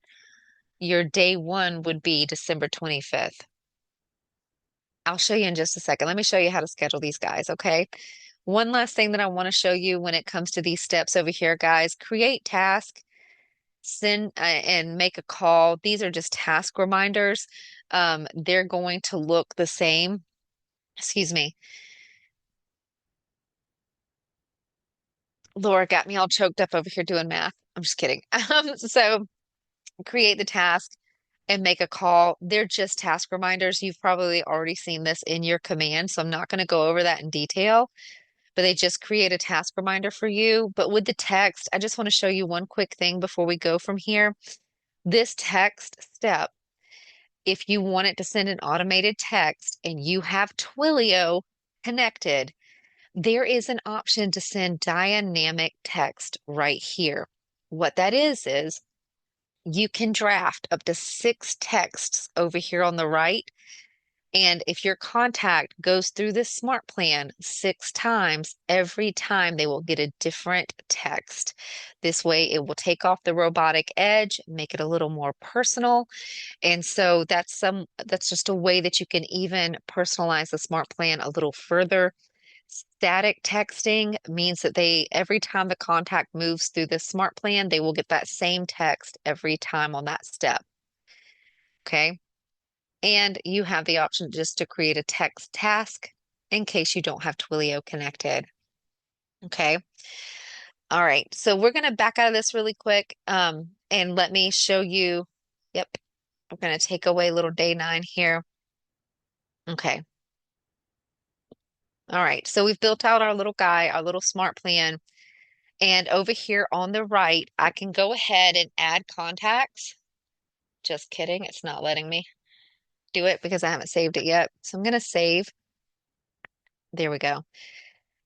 your day one would be December 25th. I'll show you in just a second. Let me show you how to schedule these guys, okay? One last thing that I want to show you when it comes to these steps over here, guys, create task, send and make a call. These are just task reminders. They're going to look the same. Excuse me. Laura got me all choked up over here doing math. I'm just kidding. So create the task and make a call. They're just task reminders. You've probably already seen this in your command, so I'm not going to go over that in detail, but they just create a task reminder for you. But with the text, I just want to show you one quick thing before we go from here. This text step, if you want it to send an automated text and you have Twilio connected, there is an option to send dynamic text right here. What that is you can draft up to 6 texts over here on the right. And if your contact goes through this smart plan 6 times, every time they will get a different text. This way it will take off the robotic edge, make it a little more personal. And so that's just a way that you can even personalize the smart plan a little further. Static texting means that every time the contact moves through the smart plan, they will get that same text every time on that step. Okay. And you have the option just to create a text task in case you don't have Twilio connected. Okay. All right. So we're going to back out of this really quick. And let me show you. Yep. I'm going to take away little day 9 here. Okay. All right. So we've built out our little guy, our little smart plan. And over here on the right, I can go ahead and add contacts. Just kidding. It's not letting me do it because I haven't saved it yet. So I'm going to save. There we go.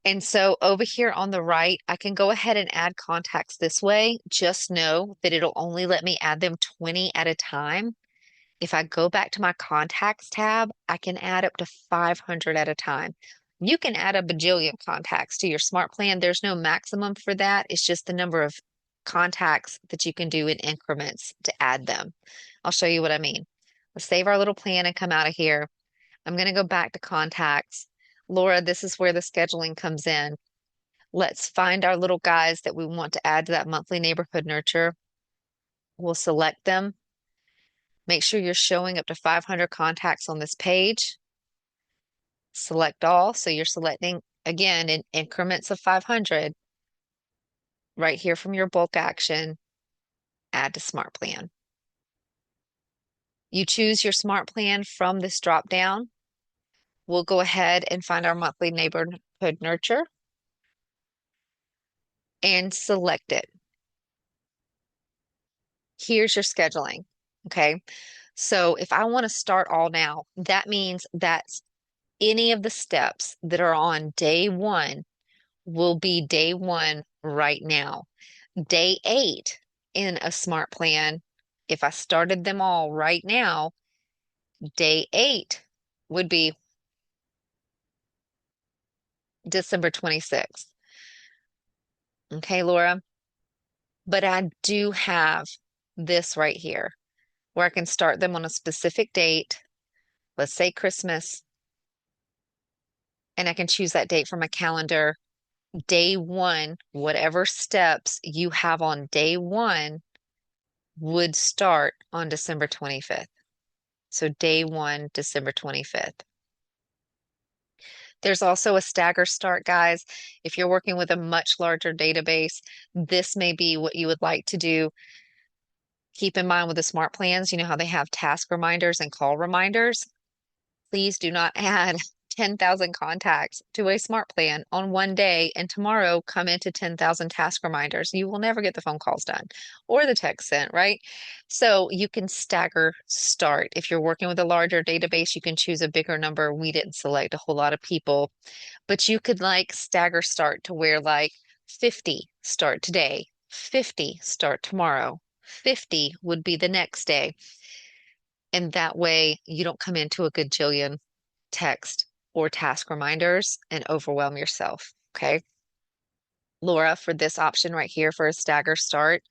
And so over here on the right, I can go ahead and add contacts this way. Just know that it'll only let me add them 20 at a time. If I go back to my contacts tab, I can add up to 500 at a time. You can add a bajillion contacts to your smart plan. There's no maximum for that. It's just the number of contacts that you can do in increments to add them. I'll show you what I mean. Let's save our little plan and come out of here. I'm going to go back to contacts. Laura, this is where the scheduling comes in. Let's find our little guys that we want to add to that monthly neighborhood nurture. We'll select them. Make sure you're showing up to 500 contacts on this page. Select all. So you're selecting again in increments of 500 right here from your bulk action, add to smart plan. You choose your smart plan from this drop down. We'll go ahead and find our monthly neighborhood nurture and select it. Here's your scheduling. Okay. So if I want to start all now, that means that any of the steps that are on day one will be day one right now. Day 8 in a smart plan, if I started them all right now, day 8 would be December 26th. Okay, Laura? But I do have this right here where I can start them on a specific date. Let's say Christmas, and I can choose that date from my calendar. Day one, whatever steps you have on day one would start on December 25th. So day one, December 25th. There's also a stagger start, guys. If you're working with a much larger database, this may be what you would like to do. Keep in mind with the smart plans, you know how they have task reminders and call reminders. Please do not add 10,000 contacts to a smart plan on one day and tomorrow come into 10,000 task reminders. You will never get the phone calls done or the text sent, right? So you can stagger start. If you're working with a larger database, you can choose a bigger number. We didn't select a whole lot of people, but you could like stagger start to where like 50 start today, 50 start tomorrow, 50 would be the next day. And that way you don't come into a gajillion text or task reminders and overwhelm yourself. Okay. Laura, for this option right here for a stagger start,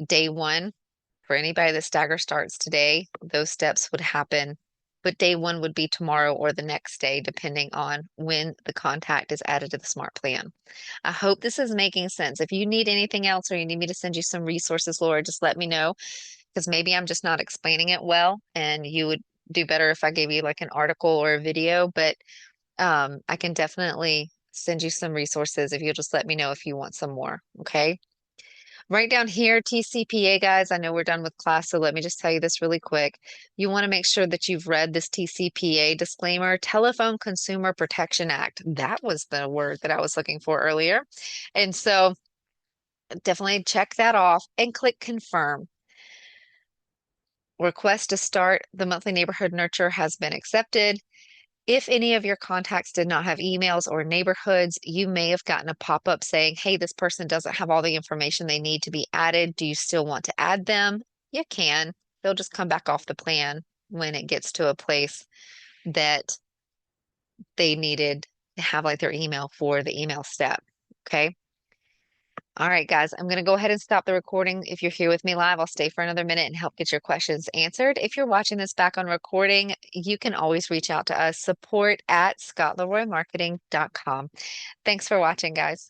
day one, for anybody that stagger starts today, those steps would happen, but day one would be tomorrow or the next day, depending on when the contact is added to the smart plan. I hope this is making sense. If you need anything else or you need me to send you some resources, Laura, just let me know because maybe I'm just not explaining it well and you would do better if I gave you like an article or a video, but I can definitely send you some resources if you'll just let me know if you want some more. Okay. Right down here, TCPA, guys, I know we're done with class, so let me just tell you this really quick. You want to make sure that you've read this TCPA disclaimer, Telephone Consumer Protection Act. That was the word that I was looking for earlier. And so definitely check that off and click confirm. Request to start the monthly neighborhood nurture has been accepted. If any of your contacts did not have emails or neighborhoods, you may have gotten a pop-up saying, hey, this person doesn't have all the information they need to be added. Do you still want to add them? You can. They'll just come back off the plan when it gets to a place that they needed to have like their email for the email step. Okay. All right, guys, I'm going to go ahead and stop the recording. If you're here with me live, I'll stay for another minute and help get your questions answered. If you're watching this back on recording, you can always reach out to us, support at scottleroymarketing.com. Thanks for watching, guys.